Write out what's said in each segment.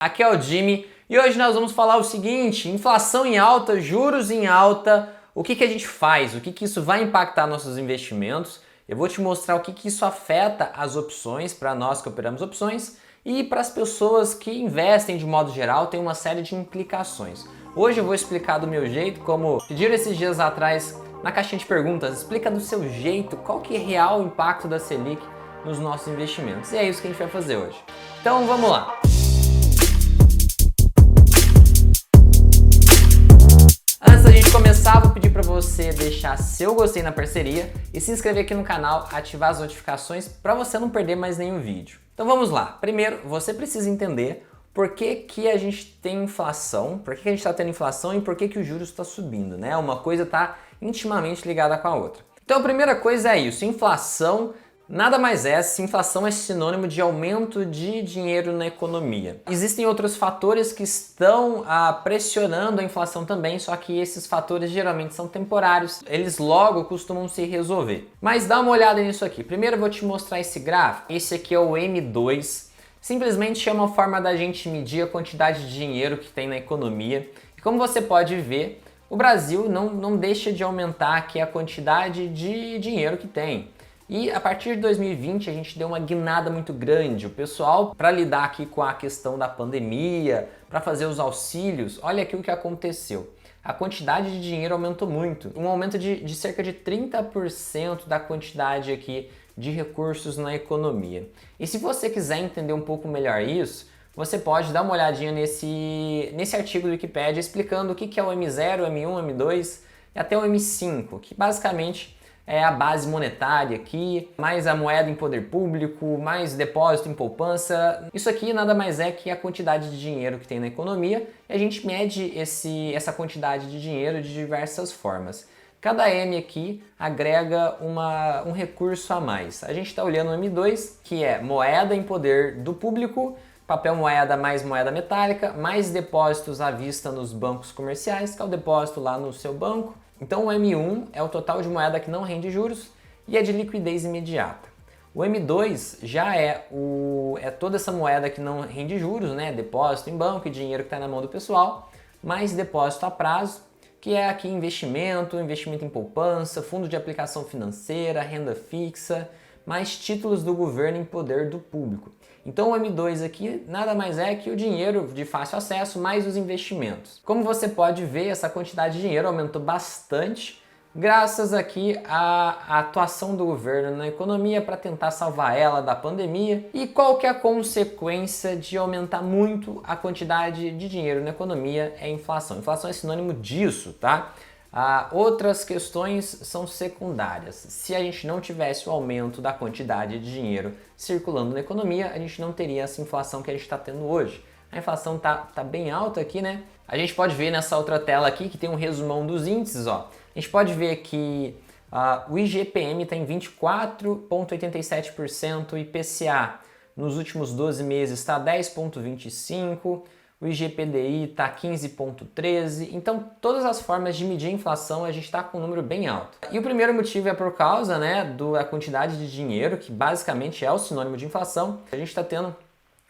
Aqui é o Jimmy e hoje nós vamos falar o seguinte: inflação em alta, juros em alta, o que a gente faz, o que isso vai impactar nossos investimentos. Eu vou te mostrar o que isso afeta as opções para nós que operamos opções e para as pessoas que investem de modo geral, tem uma série de implicações. Hoje eu vou explicar do meu jeito, como pediram esses dias atrás na caixinha de perguntas, explica do seu jeito qual que é real o impacto da Selic nos nossos investimentos. E é isso que a gente vai fazer hoje. Então vamos lá. Antes da gente começar, vou pedir para você deixar seu gostei na parceria e se inscrever aqui no canal, ativar as notificações para você não perder mais nenhum vídeo. Então vamos lá. Primeiro, você precisa entender por que a gente tem inflação, por que a gente está tendo inflação e por que o juros está subindo, né? Uma coisa está intimamente ligada com a outra. Então a primeira coisa é isso, inflação nada mais é se inflação é sinônimo de aumento de dinheiro na economia. Existem outros fatores que estão pressionando a inflação também, só que esses fatores geralmente são temporários, eles logo costumam se resolver. Mas dá uma olhada nisso aqui. Primeiro eu vou te mostrar esse gráfico. Esse aqui é o M2. Simplesmente é uma forma da gente medir a quantidade de dinheiro que tem na economia. E como você pode ver, o Brasil não deixa de aumentar aqui a quantidade de dinheiro que tem. E a partir de 2020 a gente deu uma guinada muito grande. O pessoal, para lidar aqui com a questão da pandemia, para fazer os auxílios, olha aqui o que aconteceu. A quantidade de dinheiro aumentou muito. Um aumento de cerca de 30% da quantidade aqui de recursos na economia. E se você quiser entender um pouco melhor isso, você pode dar uma olhadinha nesse artigo do Wikipedia explicando o que é o M0, M1, M2 e até o M5, que basicamente é a base monetária aqui, mais a moeda em poder público, mais depósito em poupança. Isso aqui nada mais é que a quantidade de dinheiro que tem na economia e a gente mede essa quantidade de dinheiro de diversas formas. Cada M aqui agrega um recurso a mais. A gente está olhando o M2, que é moeda em poder do público, papel moeda mais moeda metálica, mais depósitos à vista nos bancos comerciais, que é o depósito lá no seu banco. Então o M1 é o total de moeda que não rende juros e é de liquidez imediata. O M2 já é toda essa moeda que não rende juros, né? Depósito em banco e dinheiro que está na mão do pessoal, mais depósito a prazo, que é aqui investimento em poupança, fundo de aplicação financeira, renda fixa, mais títulos do governo em poder do público. Então o M2 aqui nada mais é que o dinheiro de fácil acesso mais os investimentos. Como você pode ver, essa quantidade de dinheiro aumentou bastante graças aqui à atuação do governo na economia para tentar salvar ela da pandemia. E qual que é a consequência de aumentar muito a quantidade de dinheiro na economia? É a inflação. Inflação é sinônimo disso, tá? Outras questões são secundárias. Se a gente não tivesse o aumento da quantidade de dinheiro circulando na economia, a gente não teria essa inflação que a gente está tendo hoje. A inflação tá bem alta aqui, né? A gente pode ver nessa outra tela aqui que tem um resumão dos índices, ó. A gente pode ver que o IGPM está em 24,87%, o IPCA nos últimos 12 meses está 10,25%, o IGPDI está 15,13%, então todas as formas de medir a inflação a gente está com um número bem alto. E o primeiro motivo é por causa da quantidade de dinheiro, que basicamente é o sinônimo de inflação. A gente está tendo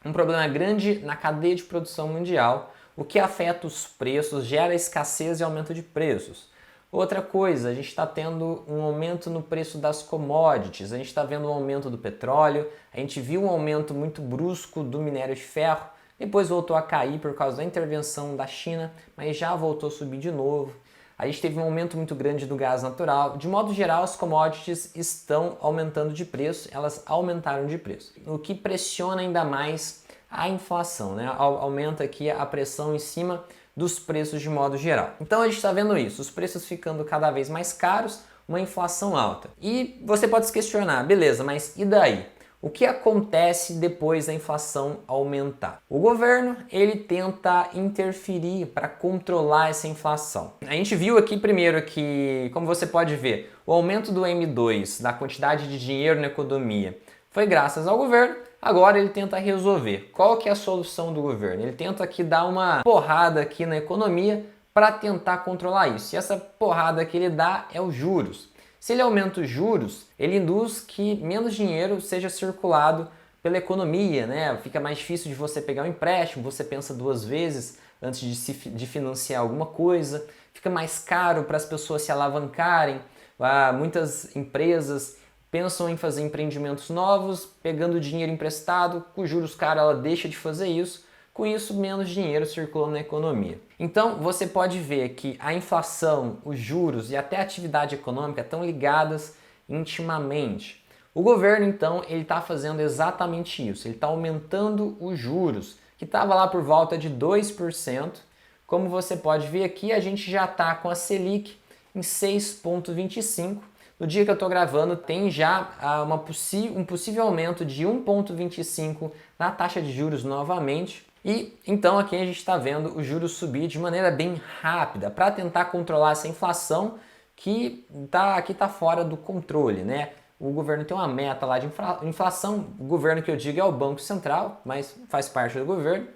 um problema grande na cadeia de produção mundial, o que afeta os preços, gera escassez e aumento de preços. Outra coisa, a gente está tendo um aumento no preço das commodities, a gente está vendo um aumento do petróleo, a gente viu um aumento muito brusco do minério de ferro, depois voltou a cair por causa da intervenção da China, mas já voltou a subir de novo. A gente teve um aumento muito grande do gás natural. De modo geral, as commodities estão aumentando de preço, elas aumentaram de preço, o que pressiona ainda mais a inflação, né? Aumenta aqui a pressão em cima dos preços de modo geral. Então a gente está vendo isso, os preços ficando cada vez mais caros, uma inflação alta. E você pode se questionar, beleza, mas e daí? O que acontece depois da inflação aumentar? O governo, ele tenta interferir para controlar essa inflação. A gente viu aqui primeiro que, como você pode ver, o aumento do M2, da quantidade de dinheiro na economia, foi graças ao governo. Agora ele tenta resolver. Qual que é a solução do governo? Ele tenta aqui dar uma porrada aqui na economia para tentar controlar isso. E essa porrada que ele dá é os juros. Se ele aumenta os juros, ele induz que menos dinheiro seja circulado pela economia, né? Fica mais difícil de você pegar um empréstimo, você pensa duas vezes antes de financiar alguma coisa, fica mais caro para as pessoas se alavancarem. Muitas empresas pensam em fazer empreendimentos novos, pegando dinheiro emprestado, com juros caros ela deixa de fazer isso, com isso menos dinheiro circulando na economia. Então você pode ver que a inflação, os juros e até a atividade econômica estão ligadas intimamente. O governo então ele está fazendo exatamente isso, ele está aumentando os juros, que estava lá por volta de 2%. Como você pode ver aqui, a gente já está com a Selic em 6,25%. No dia que eu estou gravando, tem já um possível aumento de 1,25% na taxa de juros novamente. E então aqui a gente está vendo os juros subir de maneira bem rápida para tentar controlar essa inflação que está fora do controle, né? O governo tem uma meta lá de inflação, o governo que eu digo é o Banco Central, mas faz parte do governo,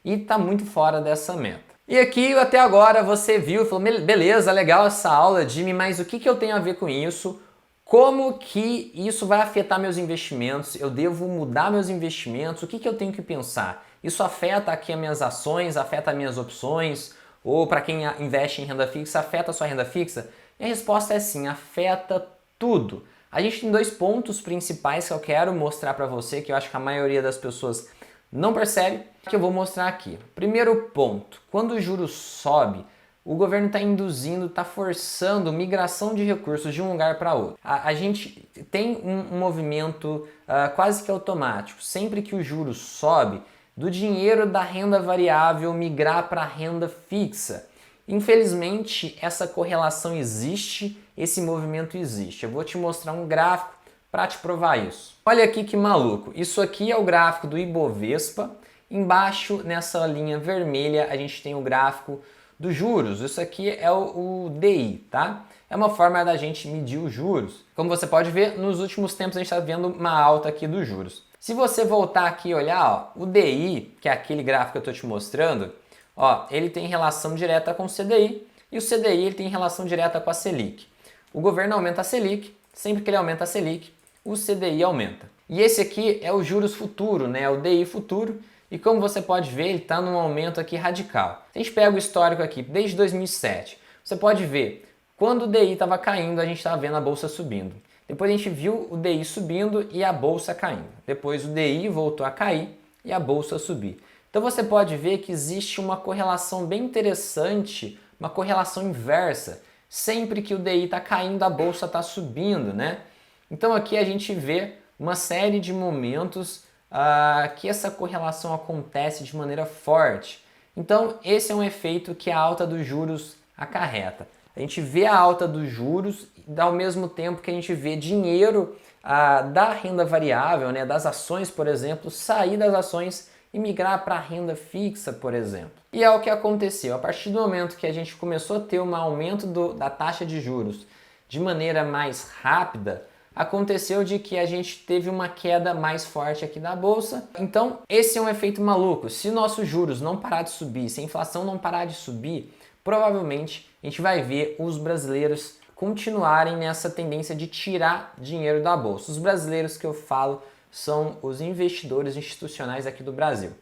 e está muito fora dessa meta. E aqui até agora você viu e falou, beleza, legal essa aula, Jimmy, mas o que eu tenho a ver com isso? Como que isso vai afetar meus investimentos? Eu devo mudar meus investimentos? O que eu tenho que pensar? Isso afeta aqui as minhas ações, afeta as minhas opções? Ou para quem investe em renda fixa, afeta a sua renda fixa? E a resposta é sim, afeta tudo. A gente tem dois pontos principais que eu quero mostrar para você, que eu acho que a maioria das pessoas não percebe, que eu vou mostrar aqui. Primeiro ponto, quando o juros sobe, o governo está induzindo, está forçando migração de recursos de um lugar para outro. A gente tem um movimento quase que automático. Sempre que o juros sobe, do dinheiro da renda variável migrar para a renda fixa. Infelizmente, essa correlação existe, esse movimento existe. Eu vou te mostrar um gráfico para te provar isso. Olha aqui que maluco. Isso aqui é o gráfico do Ibovespa. Embaixo, nessa linha vermelha, a gente tem o gráfico dos juros. Isso aqui é o DI, tá? É uma forma da gente medir os juros. Como você pode ver, nos últimos tempos a gente está vendo uma alta aqui dos juros. Se você voltar aqui e olhar, ó, o DI, que é aquele gráfico que eu estou te mostrando, ó, ele tem relação direta com o CDI e o CDI ele tem relação direta com a Selic. O governo aumenta a Selic, sempre que ele aumenta a Selic, o CDI aumenta. E esse aqui é o juros futuro, né? O DI futuro. E como você pode ver, ele está num aumento aqui radical. Se a gente pega o histórico aqui, desde 2007, você pode ver, quando o DI estava caindo, a gente estava vendo a bolsa subindo. Depois a gente viu o DI subindo e a bolsa caindo. Depois o DI voltou a cair e a bolsa subir. Então você pode ver que existe uma correlação bem interessante, uma correlação inversa. Sempre que o DI está caindo, a bolsa está subindo, né? Então aqui a gente vê uma série de momentos que essa correlação acontece de maneira forte. Então esse é um efeito que a alta dos juros acarreta. A gente vê a alta dos juros ao mesmo tempo que a gente vê dinheiro da renda variável, né, das ações, por exemplo, sair das ações e migrar para a renda fixa, por exemplo. E é o que aconteceu. A partir do momento que a gente começou a ter um aumento da taxa de juros de maneira mais rápida, aconteceu de que a gente teve uma queda mais forte aqui da bolsa. Então, esse é um efeito maluco. Se nossos juros não parar de subir, se a inflação não parar de subir, provavelmente a gente vai ver os brasileiros continuarem nessa tendência de tirar dinheiro da bolsa. Os brasileiros que eu falo são os investidores institucionais aqui do Brasil.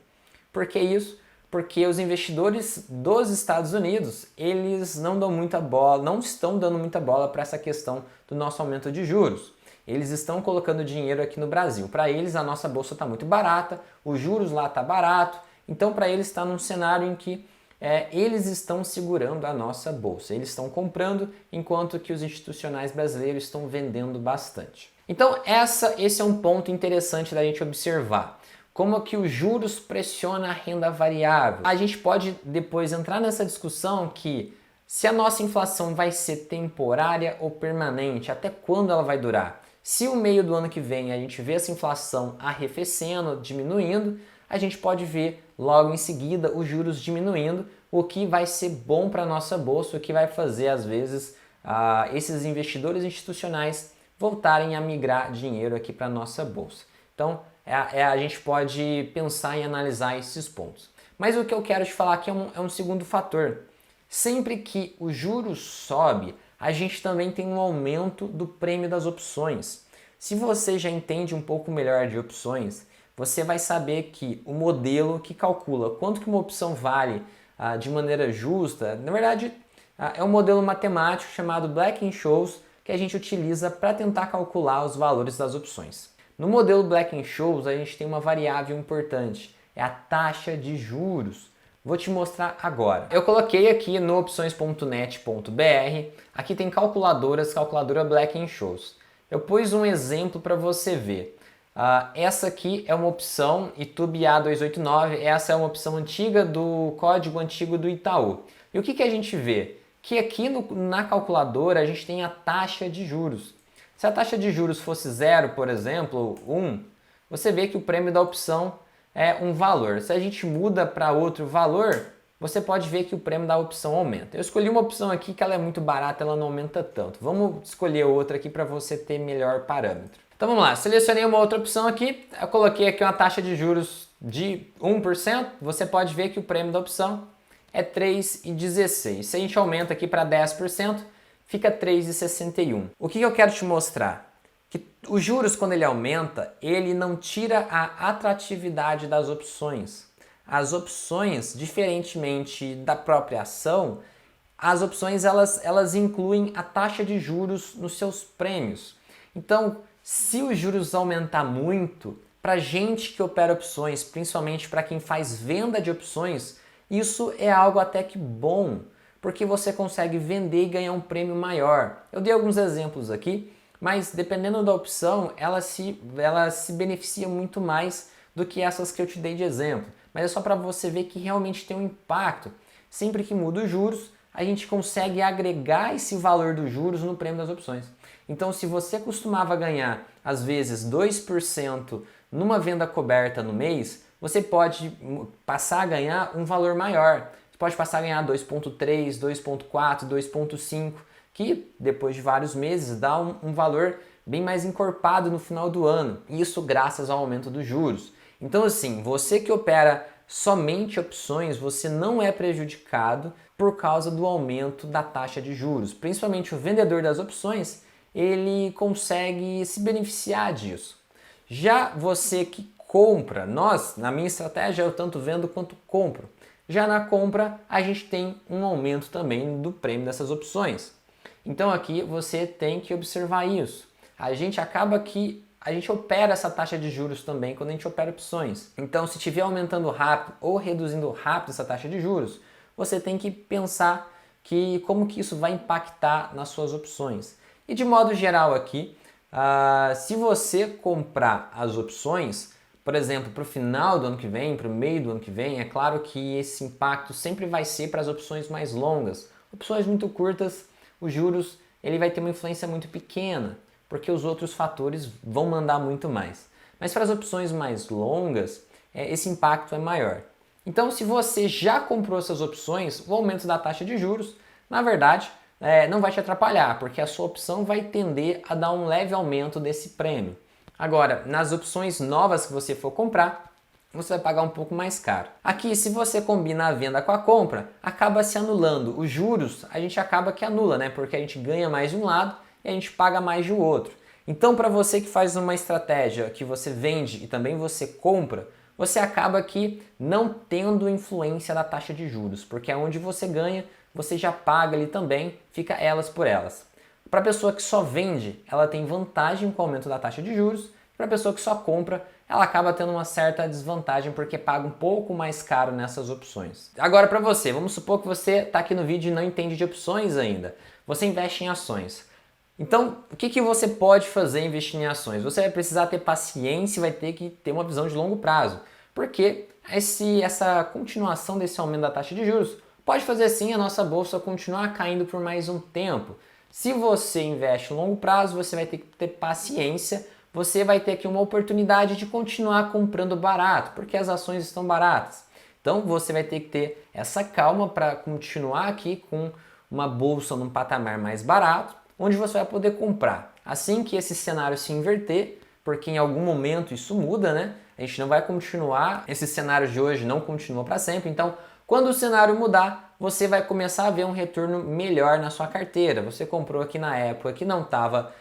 Por que isso? Porque os investidores dos Estados Unidos, eles não dão muita bola, não estão dando muita bola para essa questão do nosso aumento de juros. Eles estão colocando dinheiro aqui no Brasil. Para eles, a nossa bolsa está muito barata, os juros lá está barato, então para eles está num cenário em que eles estão segurando a nossa bolsa. Eles estão comprando, enquanto que os institucionais brasileiros estão vendendo bastante. Então esse é um ponto interessante da gente observar. Como que os juros pressionam a renda variável. A gente pode depois entrar nessa discussão que se a nossa inflação vai ser temporária ou permanente, até quando ela vai durar. Se o meio do ano que vem a gente vê essa inflação arrefecendo, diminuindo, a gente pode ver logo em seguida os juros diminuindo, o que vai ser bom para a nossa bolsa, o que vai fazer às vezes esses investidores institucionais voltarem a migrar dinheiro aqui para a nossa bolsa. Então a gente pode pensar e analisar esses pontos. Mas o que eu quero te falar aqui é um segundo fator. Sempre que o juros sobe, a gente também tem um aumento do prêmio das opções. Se você já entende um pouco melhor de opções, você vai saber que o modelo que calcula quanto que uma opção vale de maneira justa, na verdade, é um modelo matemático chamado Black-Scholes que a gente utiliza para tentar calcular os valores das opções. No modelo Black-Scholes, a gente tem uma variável importante, é a taxa de juros. Vou te mostrar agora. Eu coloquei aqui no opções.net.br, aqui tem calculadora Black-Scholes. Eu pus um exemplo para você ver. Essa aqui é uma opção YouTube A289, essa é uma opção antiga do código antigo do Itaú. E o que a gente vê? Que aqui na calculadora a gente tem a taxa de juros. Se a taxa de juros fosse 0, por exemplo, 1, você vê que o prêmio da opção é um valor. Se a gente muda para outro valor, você pode ver que o prêmio da opção aumenta. Eu escolhi uma opção aqui que ela é muito barata, ela não aumenta tanto. Vamos escolher outra aqui para você ter melhor parâmetro. Então vamos lá, selecionei uma outra opção aqui, eu coloquei aqui uma taxa de juros de 1%, você pode ver que o prêmio da opção é 3,16. Se a gente aumenta aqui para 10%, fica 3,61. O que eu quero te mostrar? Que os juros, quando ele aumenta, ele não tira a atratividade das opções. As opções, diferentemente da própria ação, as opções elas incluem a taxa de juros nos seus prêmios. Então, se os juros aumentar muito, para gente que opera opções, principalmente para quem faz venda de opções, isso é algo até que bom, porque você consegue vender e ganhar um prêmio maior. Eu dei alguns exemplos aqui, mas dependendo da opção, ela se beneficia muito mais do que essas que eu te dei de exemplo. Mas é só para você ver que realmente tem um impacto. Sempre que muda os juros, a gente consegue agregar esse valor dos juros no prêmio das opções. Então, se você costumava ganhar, às vezes, 2% numa venda coberta no mês, você pode passar a ganhar um valor maior. Você pode passar a ganhar 2,3, 2,4, 2,5, que depois de vários meses dá um valor bem mais encorpado no final do ano. Isso graças ao aumento dos juros. Então assim, você que opera somente opções, você não é prejudicado por causa do aumento da taxa de juros. Principalmente o vendedor das opções, ele consegue se beneficiar disso. Já você que compra, na minha estratégia eu tanto vendo quanto compro. Já na compra a gente tem um aumento também do prêmio dessas opções. Então aqui você tem que observar isso. A gente opera essa taxa de juros também quando a gente opera opções. Então se estiver aumentando rápido ou reduzindo rápido essa taxa de juros, você tem que pensar como que isso vai impactar nas suas opções. E de modo geral aqui, se você comprar as opções, por exemplo, para o final do ano que vem, para o meio do ano que vem, é claro que esse impacto sempre vai ser para as opções mais longas. Opções muito curtas, os juros ele vai ter uma influência muito pequena, porque os outros fatores vão mandar muito mais. Mas para as opções mais longas, esse impacto é maior. Então, se você já comprou essas opções, o aumento da taxa de juros, na verdade, não vai te atrapalhar, porque a sua opção vai tender a dar um leve aumento desse prêmio. Agora, nas opções novas que você for comprar, você vai pagar um pouco mais caro. Aqui, se você combina a venda com a compra, acaba se anulando. Os juros, a gente acaba que anula, né? Porque a gente ganha mais de um lado e a gente paga mais do outro. Então, para você que faz uma estratégia que você vende e também você compra, você acaba aqui não tendo influência da taxa de juros, porque é onde você ganha, você já paga ali também, fica elas por elas. Para a pessoa que só vende, ela tem vantagem com o aumento da taxa de juros. Para a pessoa que só compra, ela acaba tendo uma certa desvantagem porque paga um pouco mais caro nessas opções. Agora para você, vamos supor que você está aqui no vídeo e não entende de opções ainda. Você investe em ações. Então, o que você pode fazer investindo em ações? Você vai precisar ter paciência e vai ter que ter uma visão de longo prazo. Porque essa continuação desse aumento da taxa de juros pode fazer sim a nossa bolsa continuar caindo por mais um tempo. Se você investe em longo prazo, você vai ter que ter paciência, você vai ter aqui uma oportunidade de continuar comprando barato, porque as ações estão baratas. Então você vai ter que ter essa calma para continuar aqui com uma bolsa num patamar mais barato, onde você vai poder comprar. Assim que esse cenário se inverter, porque em algum momento isso muda, né? A gente não vai continuar, esse cenário de hoje não continua para sempre, então quando o cenário mudar, você vai começar a ver um retorno melhor na sua carteira. Você comprou aqui na época que não estava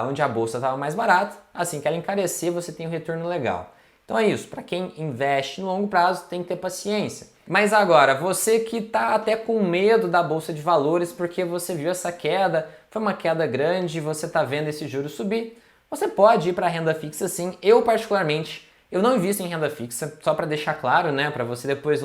onde a bolsa estava mais barata, assim que ela encarecer, você tem um retorno legal. Então é isso, para quem investe no longo prazo tem que ter paciência. Mas agora, você que está até com medo da Bolsa de Valores porque você viu essa queda, foi uma queda grande, você está vendo esse juro subir, você pode ir para a renda fixa sim. Eu particularmente, eu não invisto em renda fixa, só para deixar claro, né, para você depois,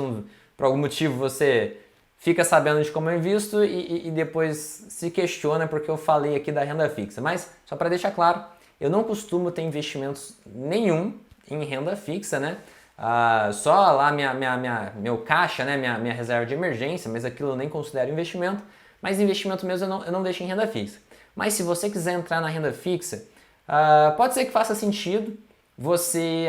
por algum motivo, você fica sabendo de como eu invisto e depois se questiona porque eu falei aqui da renda fixa. Mas, só para deixar claro, eu não costumo ter investimentos nenhum em renda fixa, né? Só lá meu caixa, né? Minha reserva de emergência, mas aquilo eu nem considero investimento. Mas investimento mesmo eu não deixo em renda fixa. Mas se você quiser entrar na renda fixa, pode ser que faça sentido.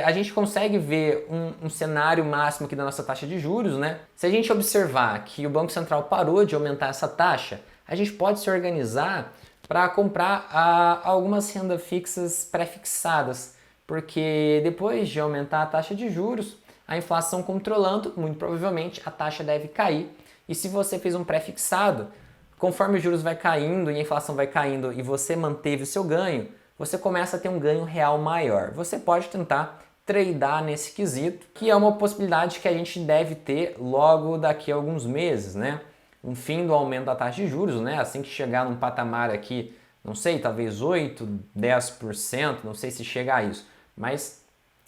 A gente consegue ver um cenário máximo aqui da nossa taxa de juros, né? Se a gente observar que o Banco Central parou de aumentar essa taxa, a gente pode se organizar para comprar algumas rendas fixas pré-fixadas, porque depois de aumentar a taxa de juros, a inflação controlando, muito provavelmente a taxa deve cair. E se você fez um pré-fixado, conforme os juros vai caindo e a inflação vai caindo e você manteve o seu ganho, você começa a ter um ganho real maior. Você pode tentar tradear nesse quesito, que é uma possibilidade que a gente deve ter logo daqui a alguns meses, né? Um fim do aumento da taxa de juros, né? Assim que chegar num patamar aqui, não sei, talvez 8, 10%, não sei se chega a isso, mas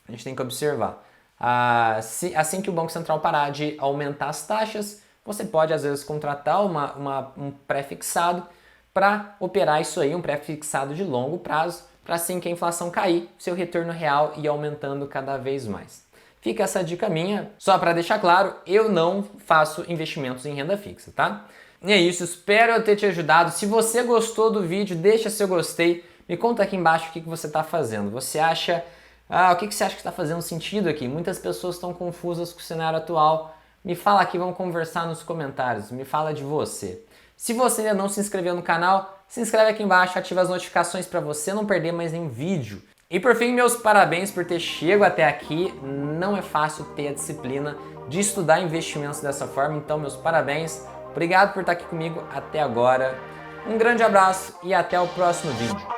a gente tem que observar. Assim que o Banco Central parar de aumentar as taxas, você pode às vezes contratar um pré-fixado para operar isso aí, um pré-fixado de longo prazo, para assim que a inflação cair, seu retorno real ir aumentando cada vez mais. Fica essa dica minha, só para deixar claro, eu não faço investimentos em renda fixa, tá? E é isso, espero eu ter te ajudado. Se você gostou do vídeo, deixa seu gostei, me conta aqui embaixo o que você está fazendo. Você acha, o que você acha que está fazendo sentido aqui? Muitas pessoas estão confusas com o cenário atual. Me fala aqui, vamos conversar nos comentários, me fala de você. Se você ainda não se inscreveu no canal, se inscreve aqui embaixo, ativa as notificações para você não perder mais nenhum vídeo. E por fim, meus parabéns por ter chegado até aqui. Não é fácil ter a disciplina de estudar investimentos dessa forma, então meus parabéns. Obrigado por estar aqui comigo até agora. Um grande abraço e até o próximo vídeo.